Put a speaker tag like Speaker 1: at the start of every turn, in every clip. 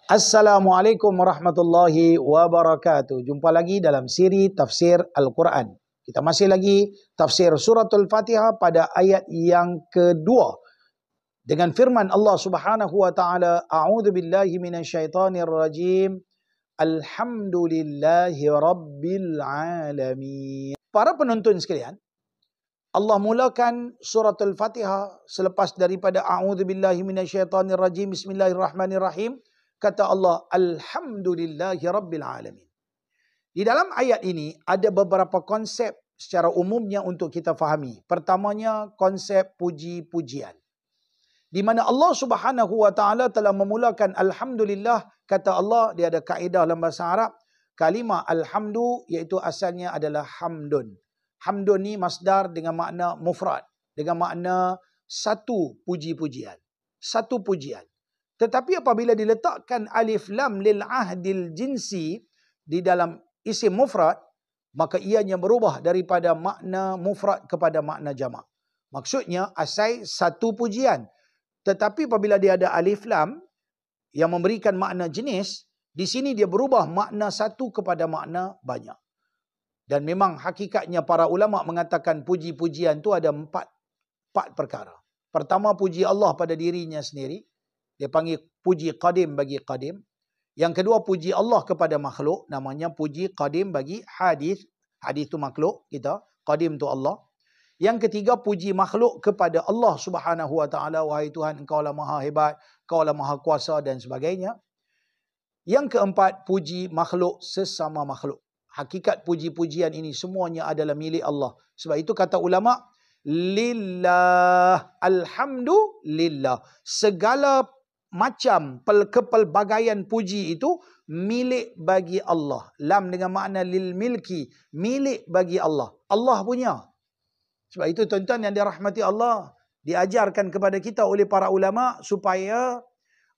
Speaker 1: Assalamualaikum warahmatullahi wabarakatuh. Jumpa lagi dalam siri tafsir Al-Quran. Kita masih lagi tafsir suratul Fatihah pada ayat yang kedua. Dengan firman Allah Subhanahu wa taala, A'udzu billahi minasyaitonir rajim. Alhamdulillahi rabbil alamin. Para penonton sekalian, Allah mulakan suratul Fatihah selepas daripada A'udzu billahi minasyaitonir rajim, bismillahirrahmanirrahim. Kata Allah, Alhamdulillahi rabbil alamin. Di dalam ayat ini ada beberapa konsep secara umumnya untuk kita fahami. Pertamanya, konsep puji-pujian. Di mana Allah Subhanahu wa taala telah memulakan alhamdulillah, kata Allah, dia ada kaedah dalam bahasa Arab, kalimah alhamdu iaitu asalnya adalah hamdun. Hamdun ni masdar dengan makna mufrad, dengan makna satu puji-pujian. Satu pujian. Tetapi apabila diletakkan alif lam lil ahdil jinsi di dalam isim mufrad, maka ianya berubah daripada makna mufrad kepada makna jamak. Maksudnya asal satu pujian. Tetapi apabila dia ada alif lam yang memberikan makna jenis, di sini dia berubah makna satu kepada makna banyak. Dan memang hakikatnya para ulama mengatakan puji-pujian itu ada empat perkara. Pertama, puji Allah pada dirinya sendiri. Dia panggil puji qadim bagi qadim. Yang kedua, puji Allah kepada makhluk. Namanya puji qadim bagi hadis. Hadis itu makhluk kita. Qadim itu Allah. Yang ketiga, puji makhluk kepada Allah Subhanahu wa taala. Wahai Tuhan, Engkau lah maha hebat, Engkau lah maha kuasa dan sebagainya. Yang keempat, puji makhluk sesama makhluk. Hakikat puji-pujian ini semuanya adalah milik Allah. Sebab itu kata ulama, lillah, alhamdulillah. Segala macam kepelbagaian puji itu milik bagi Allah. Lam dengan makna lil milki, milik bagi Allah. Allah punya. Sebab itu tuan-tuan yang dirahmati Allah, diajarkan kepada kita oleh para ulama supaya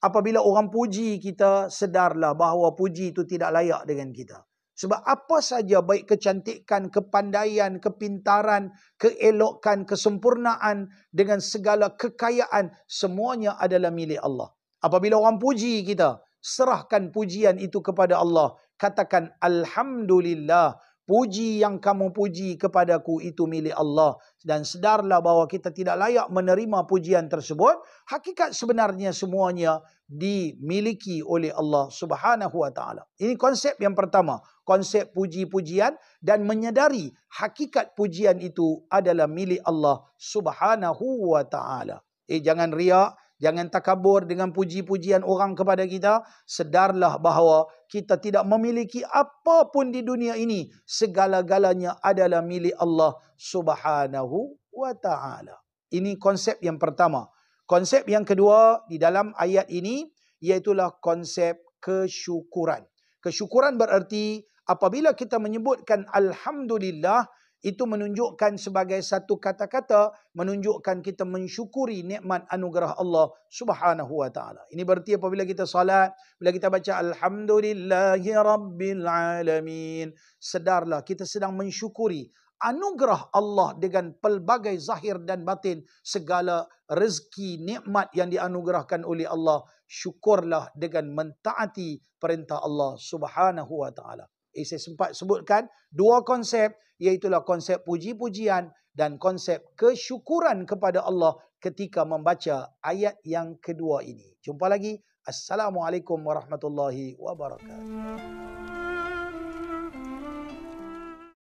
Speaker 1: apabila orang puji kita, sedarlah bahawa puji itu tidak layak dengan kita. Sebab apa saja baik kecantikan, kepandaian, kepintaran, keelokan, kesempurnaan dengan segala kekayaan, semuanya adalah milik Allah. Apabila orang puji kita, serahkan pujian itu kepada Allah. Katakan, Alhamdulillah, puji yang kamu puji kepadaku itu milik Allah. Dan sedarlah bahawa kita tidak layak menerima pujian tersebut. Hakikat sebenarnya semuanya dimiliki oleh Allah Subhanahu wa taala. Ini konsep yang pertama. Konsep puji-pujian dan menyedari hakikat pujian itu adalah milik Allah Subhanahu wa taala. Jangan riak, jangan takabur dengan puji-pujian orang kepada kita. Sedarlah bahawa kita tidak memiliki apapun di dunia ini. Segala-galanya adalah milik Allah Subhanahu wa ta'ala. Ini konsep yang pertama. Konsep yang kedua di dalam ayat ini, iaitulah konsep kesyukuran. Kesyukuran bererti apabila kita menyebutkan Alhamdulillah, itu menunjukkan sebagai satu kata-kata, menunjukkan kita mensyukuri nikmat anugerah Allah Subhanahu wa taala. Ini berarti apabila kita salat, bila kita baca Alhamdulillahi rabbil alamin, sedarlah kita sedang mensyukuri anugerah Allah dengan pelbagai zahir dan batin, segala rezeki nikmat yang dianugerahkan oleh Allah. Syukurlah dengan mentaati perintah Allah Subhanahu wa taala. Saya sempat sebutkan dua konsep, iaitulah konsep puji-pujian dan konsep kesyukuran kepada Allah ketika membaca ayat yang kedua ini. Jumpa lagi. Assalamualaikum warahmatullahi wabarakatuh.